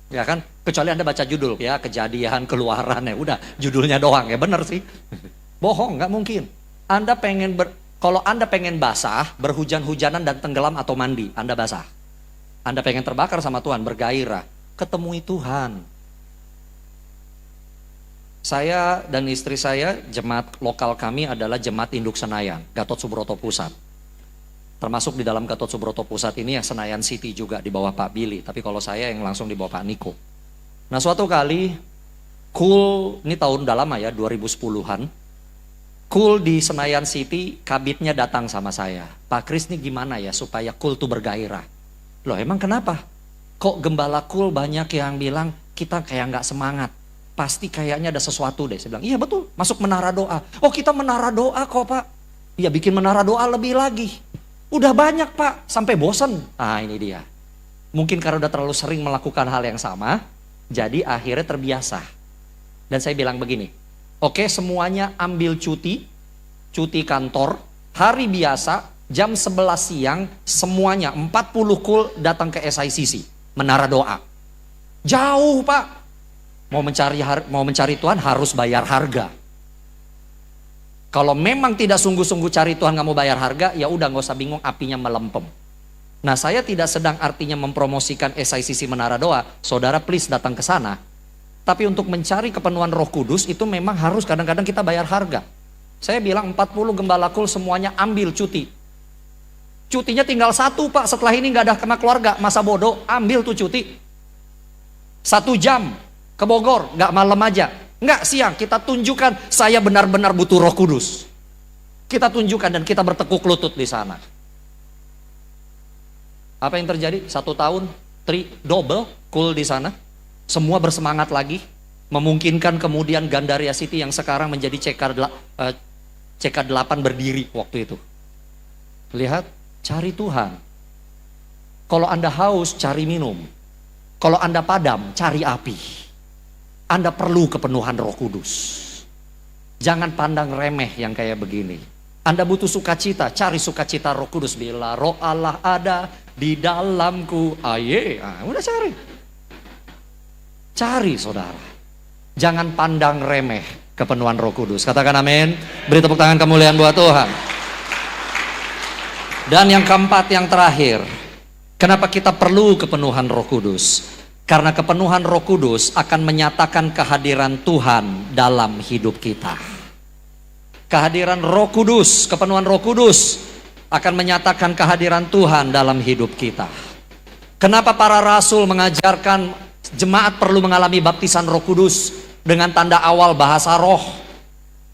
Ya kan, kecuali Anda baca judul ya, Kejadian, Keluaran, ya udah judulnya doang ya, bener sih. Bohong, gak mungkin. Kalau Anda pengen basah, berhujan-hujanan dan tenggelam atau mandi, Anda basah. Anda pengen terbakar sama Tuhan, bergairah, ketemui Tuhan. Saya dan istri saya, jemaat lokal kami adalah Jemaat Induk Senayan, Gatot Subroto Pusat. Termasuk di dalam Gatot Subroto Pusat ini ya Senayan City juga di bawah Pak Billy, tapi kalau saya yang langsung di bawah Pak Niko. Nah suatu kali, ini tahun udah lama ya, 2010-an. Di Senayan City, kabitnya datang sama saya. Pak Kris nih gimana ya supaya tuh bergairah? Loh emang kenapa? Kok gembala banyak yang bilang kita kayak nggak semangat. Pasti kayaknya ada sesuatu deh. Saya bilang, iya betul, masuk menara doa. Oh kita menara doa kok Pak. Ya bikin menara doa lebih lagi. Udah banyak Pak, sampai bosen. Ini dia. Mungkin karena udah terlalu sering melakukan hal yang sama, jadi akhirnya terbiasa. Dan saya bilang begini, oke semuanya ambil cuti kantor, hari biasa, jam 11 siang, semuanya 40 kul datang ke SICC, menara doa. Jauh Pak. Mau mencari Tuhan harus bayar harga. Kalau memang tidak sungguh-sungguh cari Tuhan nggak mau bayar harga, ya udah nggak usah bingung apinya melempem. Nah saya tidak sedang artinya mempromosikan SICC Menara Doa. Saudara please datang ke sana. Tapi untuk mencari kepenuhan Roh Kudus itu memang harus kadang-kadang kita bayar harga. Saya bilang 40 gembala kul semuanya ambil cuti. Cutinya tinggal 1 Pak, setelah ini nggak ada kena keluarga, masa bodoh, ambil tuh cuti. 1 jam. Ke Bogor, gak malam aja, gak siang, kita tunjukkan saya benar-benar butuh Roh Kudus. Kita tunjukkan dan kita bertekuk lutut di sana. Apa yang terjadi? 1 tahun, double, di sana. Semua bersemangat lagi, memungkinkan kemudian Gandaria City yang sekarang menjadi CK8 berdiri waktu itu. Lihat, cari Tuhan. Kalau Anda haus, cari minum. Kalau Anda padam, cari api. Anda perlu kepenuhan Roh Kudus. Jangan pandang remeh yang kayak begini. Anda butuh sukacita, cari sukacita Roh Kudus. Bila Roh Allah ada di dalamku, udah cari. Cari saudara. Jangan pandang remeh kepenuhan Roh Kudus. Katakan amin. Beri tepuk tangan kemuliaan buat Tuhan. Dan yang keempat, yang terakhir, kenapa kita perlu kepenuhan Roh Kudus? Karena kepenuhan Roh Kudus akan menyatakan kehadiran Tuhan dalam hidup kita. Kehadiran Roh Kudus, kepenuhan Roh Kudus akan menyatakan kehadiran Tuhan dalam hidup kita. Kenapa para rasul mengajarkan jemaat perlu mengalami baptisan Roh Kudus dengan tanda awal bahasa roh?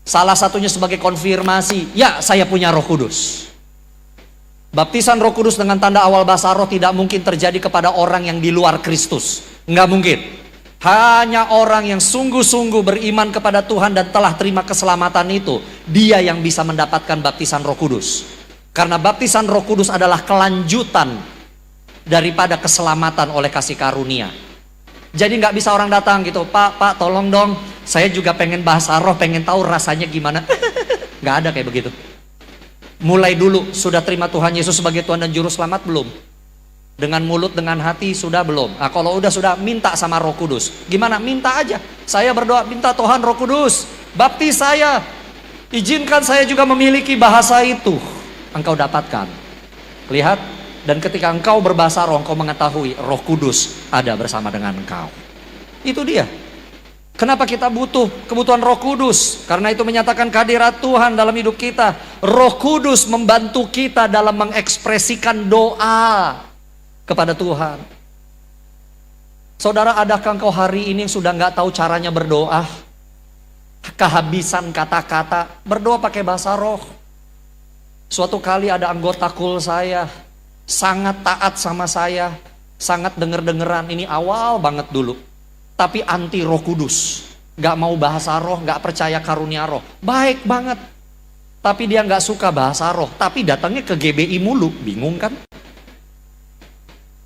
Salah satunya sebagai konfirmasi, ya saya punya Roh Kudus. Baptisan Roh Kudus dengan tanda awal bahasa roh tidak mungkin terjadi kepada orang yang di luar Kristus. Enggak mungkin. Hanya orang yang sungguh-sungguh beriman kepada Tuhan dan telah terima keselamatan itu, dia yang bisa mendapatkan baptisan Roh Kudus. Karena baptisan Roh Kudus adalah kelanjutan daripada keselamatan oleh kasih karunia. Jadi nggak bisa orang datang gitu, Pak tolong dong, saya juga pengen bahasa roh, pengen tahu rasanya gimana. Nggak ada kayak begitu. Mulai dulu, sudah terima Tuhan Yesus sebagai Tuhan dan Juru Selamat belum? Dengan mulut, dengan hati sudah belum? Nah, kalau sudah minta sama Roh Kudus. Gimana? Minta aja. Saya berdoa, minta Tuhan Roh Kudus, baptis saya. Izinkan saya juga memiliki bahasa itu. Engkau dapatkan. Lihat, dan ketika engkau berbahasa roh, engkau mengetahui Roh Kudus ada bersama dengan engkau. Itu dia. Kenapa kita butuh kebutuhan Roh Kudus? Karena itu menyatakan kehadiran Tuhan dalam hidup kita. Roh Kudus membantu kita dalam mengekspresikan doa kepada Tuhan. Saudara, adakah engkau hari ini sudah nggak tahu caranya berdoa? Kehabisan kata-kata, berdoa pakai bahasa roh. Suatu kali ada anggota kul saya, sangat taat sama saya, sangat denger-dengeran, ini awal banget dulu. Tapi anti Roh Kudus, nggak mau bahasa roh, nggak percaya karunia roh. Baik banget. Tapi dia nggak suka bahasa roh, tapi datangnya ke GBI mulu, bingung kan?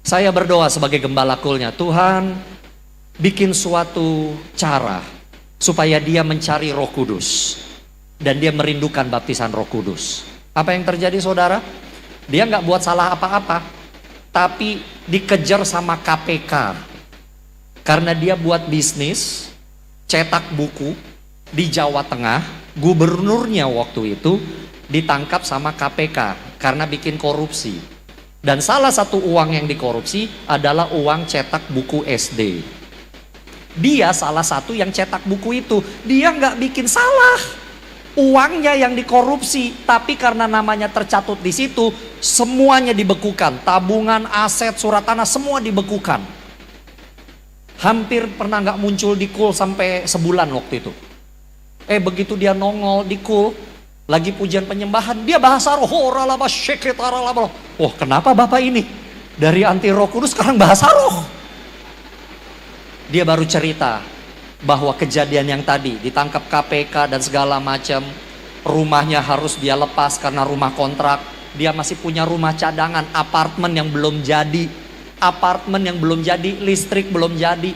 Saya berdoa sebagai gembala kulnya, Tuhan bikin suatu cara supaya dia mencari Roh Kudus dan dia merindukan baptisan Roh Kudus. Apa yang terjadi saudara? Dia nggak buat salah apa-apa, tapi dikejar sama KPK karena dia buat bisnis cetak buku di Jawa Tengah. Gubernurnya waktu itu ditangkap sama KPK karena bikin korupsi. Dan salah satu uang yang dikorupsi adalah uang cetak buku SD. Dia salah satu yang cetak buku itu. Dia nggak bikin salah. Uangnya yang dikorupsi, tapi karena namanya tercatut di situ, semuanya dibekukan. Tabungan, aset, surat tanah, semua dibekukan. Hampir pernah nggak muncul di kul sampai sebulan waktu itu. Begitu dia nongol di kul, lagi pujian penyembahan, dia bahasa roh. Oh, kenapa Bapak ini? Dari anti Roh Kudus sekarang bahasa roh. Dia baru cerita bahwa kejadian yang tadi, ditangkap KPK dan segala macam, rumahnya harus dia lepas karena rumah kontrak. Dia masih punya rumah cadangan, apartemen yang belum jadi. Listrik belum jadi.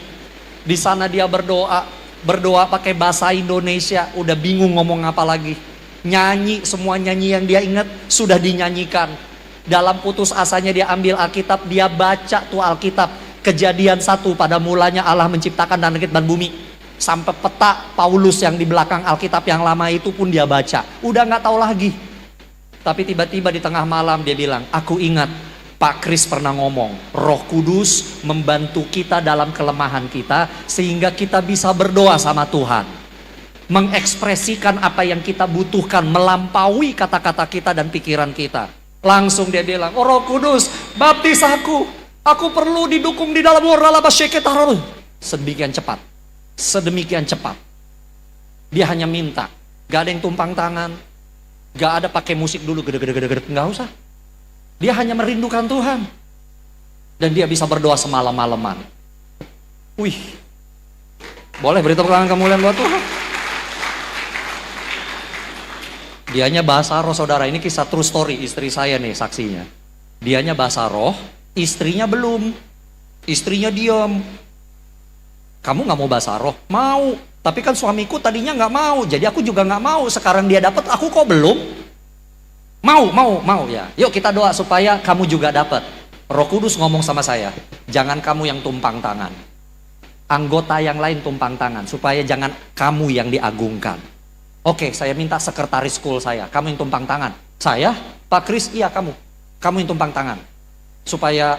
Di sana dia berdoa pakai bahasa Indonesia, udah bingung ngomong apa lagi. Nyanyi, semua nyanyi yang dia ingat sudah dinyanyikan. Dalam putus asanya dia ambil Alkitab, dia baca tuh Alkitab. Kejadian 1, pada mulanya Allah menciptakan langit dan bumi. Sampai peta Paulus yang di belakang Alkitab yang lama itu pun dia baca. Udah gak tahu lagi. Tapi tiba-tiba di tengah malam dia bilang, aku ingat Pak Kris pernah ngomong, Roh Kudus membantu kita dalam kelemahan kita sehingga kita bisa berdoa sama Tuhan. Mengekspresikan apa yang kita butuhkan, melampaui kata-kata kita dan pikiran kita. Langsung dia bilang, oh Roh Kudus, baptis aku perlu didukung di dalam sedemikian cepat. Dia hanya minta, gak ada yang tumpang tangan, gak ada pakai musik dulu, gede-gede, gak usah. Dia hanya merindukan Tuhan. Dan dia bisa berdoa semalam-malaman. Wih, boleh beri tepuk tangan kemuliaan buat Tuhan. Dianya bahasa roh saudara, ini kisah true story, istri saya nih saksinya. Dianya bahasa roh, istrinya belum. Istrinya diam. Kamu gak mau bahasa roh? Mau, tapi kan suamiku tadinya gak mau, jadi aku juga gak mau. Sekarang dia dapat, aku kok belum? Mau ya. Yuk kita doa supaya kamu juga dapat. Roh Kudus ngomong sama saya, jangan kamu yang tumpang tangan. Anggota yang lain tumpang tangan, supaya jangan kamu yang diagungkan. Oke, saya minta sekretaris school saya, kamu yang tumpang tangan. Saya, Pak Kris, iya kamu yang tumpang tangan. Supaya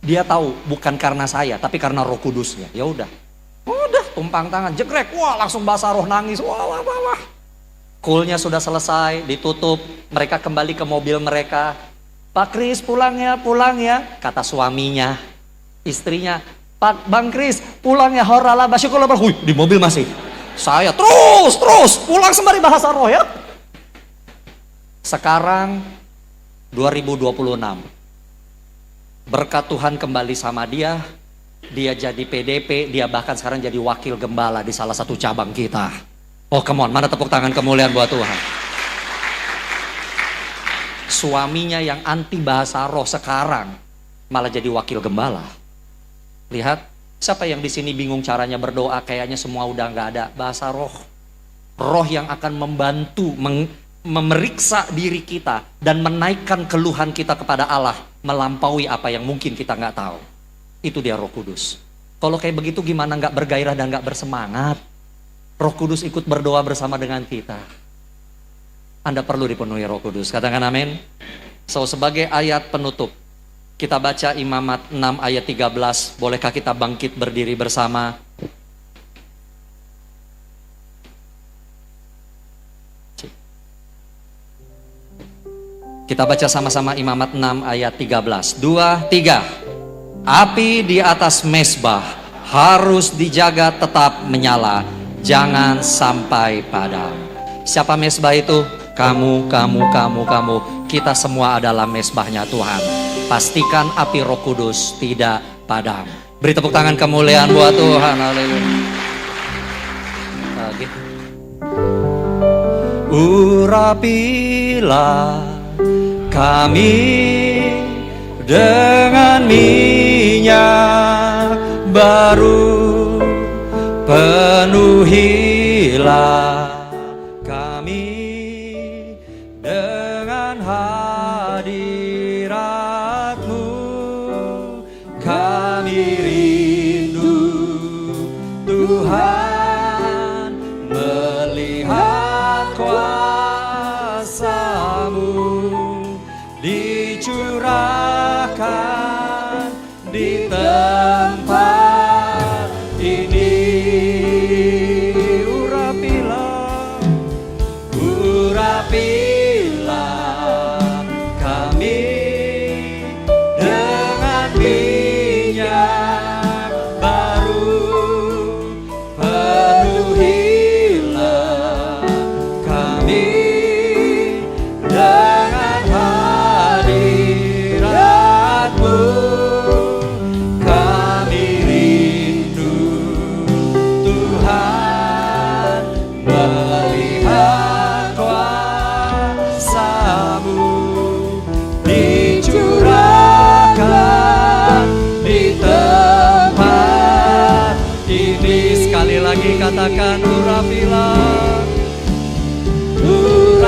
dia tahu bukan karena saya, tapi karena Roh Kudusnya. Ya udah tumpang tangan, jegrek, wah langsung bahasa roh nangis, wah. Schoolnya sudah selesai, ditutup, mereka kembali ke mobil mereka. Pak Kris pulang ya, kata suaminya, istrinya. Bang Kris, pulang ya, horala basyukur. Di mobil masih. Saya terus pulang sembari bahasa roh ya. Sekarang 2026. Berkat Tuhan kembali sama dia. Dia jadi PDP, dia bahkan sekarang jadi wakil gembala di salah satu cabang kita. Oh come on, mana tepuk tangan kemuliaan buat Tuhan. Suaminya yang anti bahasa roh sekarang malah jadi wakil gembala. Lihat, siapa yang di sini bingung caranya berdoa, kayaknya semua udah nggak ada bahasa roh. Roh yang akan membantu memeriksa diri kita dan menaikkan keluhan kita kepada Allah melampaui apa yang mungkin kita nggak tahu. Itu dia Roh Kudus. Kalau kayak begitu gimana nggak bergairah dan nggak bersemangat? Roh Kudus ikut berdoa bersama dengan kita. Anda perlu dipenuhi Roh Kudus. Katakan amin. So sebagai ayat penutup, kita baca Imamat 6 ayat 13. Bolehkah kita bangkit berdiri bersama? Kita baca sama-sama Imamat 6 ayat 13. 2, 3. Api di atas mezbah harus dijaga tetap menyala, jangan sampai padam. Siapa mezbah itu? Kamu. Kita semua adalah mezbahnya Tuhan. Pastikan api Roh Kudus tidak padam. Beri tepuk tangan kemuliaan buat Tuhan. Haleluya. Urapilah kami dengan minyak baru, penuhilah kami dengan hadirat-Mu. Kami rindu Tuhan melihat kuasa-Mu dicurahkan di tempat ini. Urapilah kami dengan minyak baru, penuhilah kami dengan hadirat-Mu. Kami rindu Tuhan melihat kuasa-Mu dicurahkan di tempat ini. Sekali lagi katakan urapilah.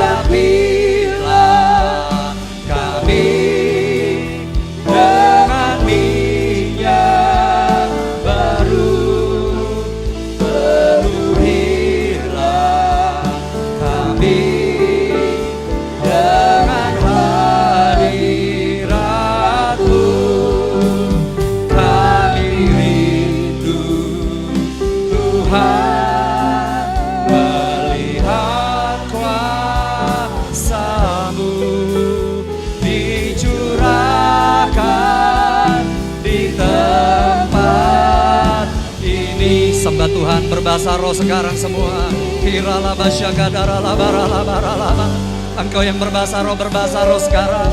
Urapilah kami dengan minyak baru, penuhilah kami dengan hadirat-Mu. Kami rindu Tuhan melihat kuasa-Mu dicurahkan di tempat ini. Sembah Tuhan berbahasa roh sekarang semua. Engkau yang berbahasa roh sekarang.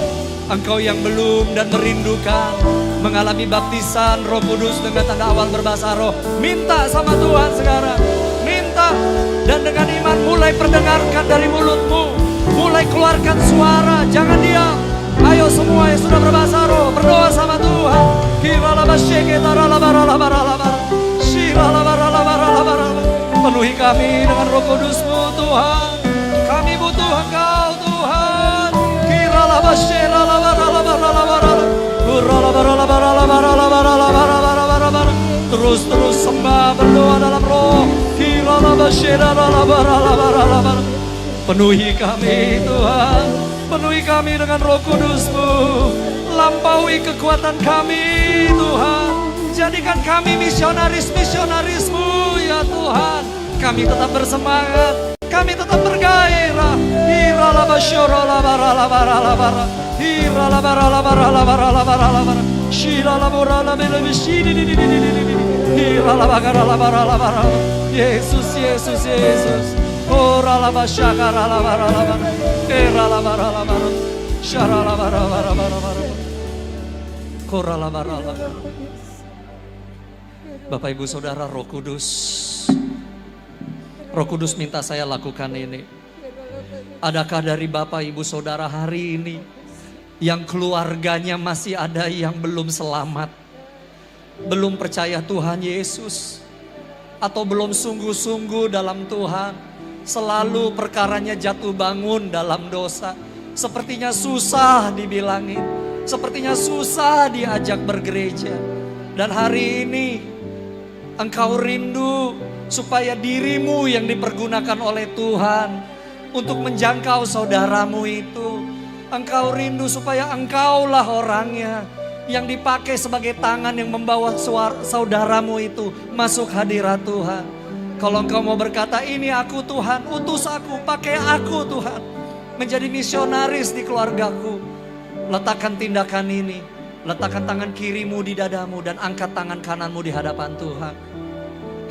Engkau yang belum dan merindukan, mengalami baptisan Roh Kudus dengan tanda awal berbahasa roh. Minta sama Tuhan sekarang. Minta. Dan dengan iman mulai perdengarkan dari mulutmu. Mulai keluarkan suara, jangan diam. Ayo semua yang sudah berbahasa roh, berdoa sama Tuhan. Penuhi kami dengan Roh Kudus-Mu Tuhan. Kami butuh Engkau Tuhan. Terus sembah, berdoa dalam roh. Penuhi kami Tuhan. Penuhi kami dengan Roh Kudus-Mu. Lampaui kekuatan kami Tuhan. Jadikan kami misionaris-misionaris-Mu ya Tuhan. Kami tetap bersemangat. Kami tetap bergairah. Yesus, Yesus, Yesus. Bapak Ibu Saudara, Roh Kudus. Roh Kudus minta saya lakukan ini. Adakah dari Bapak Ibu Saudara hari ini yang keluarganya masih ada yang belum selamat, belum percaya Tuhan Yesus, atau belum sungguh-sungguh dalam Tuhan, selalu perkaranya jatuh bangun dalam dosa, sepertinya susah dibilangin, sepertinya susah diajak bergereja. Dan hari ini engkau rindu supaya dirimu yang dipergunakan oleh Tuhan untuk menjangkau saudaramu itu. Engkau rindu supaya engkaulah orangnya yang dipakai sebagai tangan yang membawa saudaramu itu masuk hadirat Tuhan. Kalau engkau mau berkata, ini aku Tuhan, utus aku, pakai aku Tuhan, menjadi misionaris di keluargaku. Letakkan tindakan ini, letakkan tangan kirimu di dadamu dan angkat tangan kananmu di hadapan Tuhan.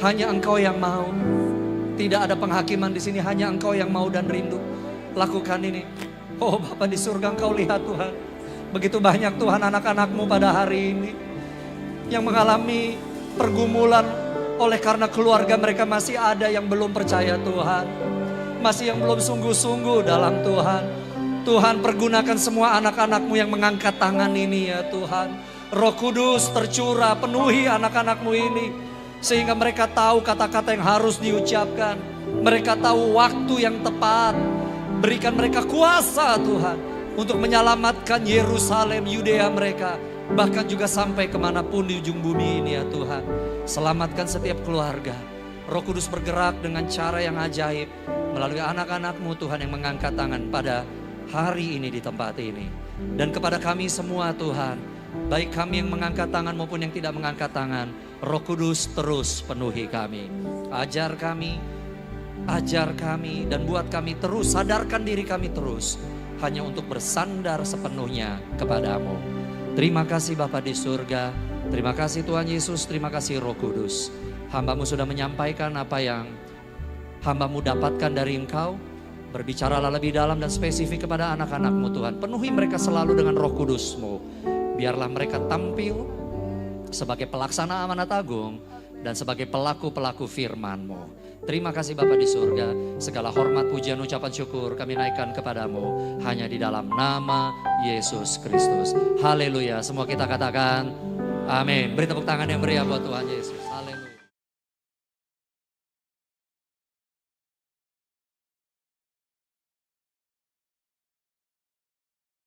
Hanya engkau yang mau. Tidak ada penghakiman di sini, hanya engkau yang mau dan rindu. Lakukan ini. Oh Bapa di surga, engkau lihat Tuhan. Begitu banyak Tuhan anak-anakmu pada hari ini yang mengalami pergumulan oleh karena keluarga mereka masih ada yang belum percaya Tuhan. Masih yang belum sungguh-sungguh dalam Tuhan. Tuhan, pergunakan semua anak-anakmu yang mengangkat tangan ini ya Tuhan. Roh Kudus tercurah, penuhi anak-anakmu ini. Sehingga mereka tahu kata-kata yang harus diucapkan. Mereka tahu waktu yang tepat. Berikan mereka kuasa Tuhan untuk menyelamatkan Yerusalem, Yudea mereka. Bahkan juga sampai kemanapun di ujung bumi ini ya Tuhan. Selamatkan setiap keluarga. Roh Kudus bergerak dengan cara yang ajaib. Melalui anak-anakmu Tuhan yang mengangkat tangan pada hari ini di tempat ini. Dan kepada kami semua Tuhan. Baik kami yang mengangkat tangan maupun yang tidak mengangkat tangan. Roh Kudus terus penuhi kami. Ajar kami dan buat kami terus, sadarkan diri kami terus. Hanya untuk bersandar sepenuhnya kepadamu. Terima kasih Bapa di surga. Terima kasih Tuhan Yesus, terima kasih Roh Kudus. Hamba-Mu sudah menyampaikan apa yang hamba-Mu dapatkan dari Engkau. Berbicaralah lebih dalam dan spesifik kepada anak-anak-Mu Tuhan. Penuhi mereka selalu dengan Roh Kudus-Mu. Biarlah mereka tampil sebagai pelaksana amanat agung dan sebagai pelaku-pelaku firman-Mu. Terima kasih Bapa di surga. Segala hormat, pujian, ucapan syukur kami naikkan kepadamu. Hanya di dalam nama Yesus Kristus. Haleluya. Semua kita katakan amin. Beri tepuk tangan yang meriah buat Tuhan Yesus.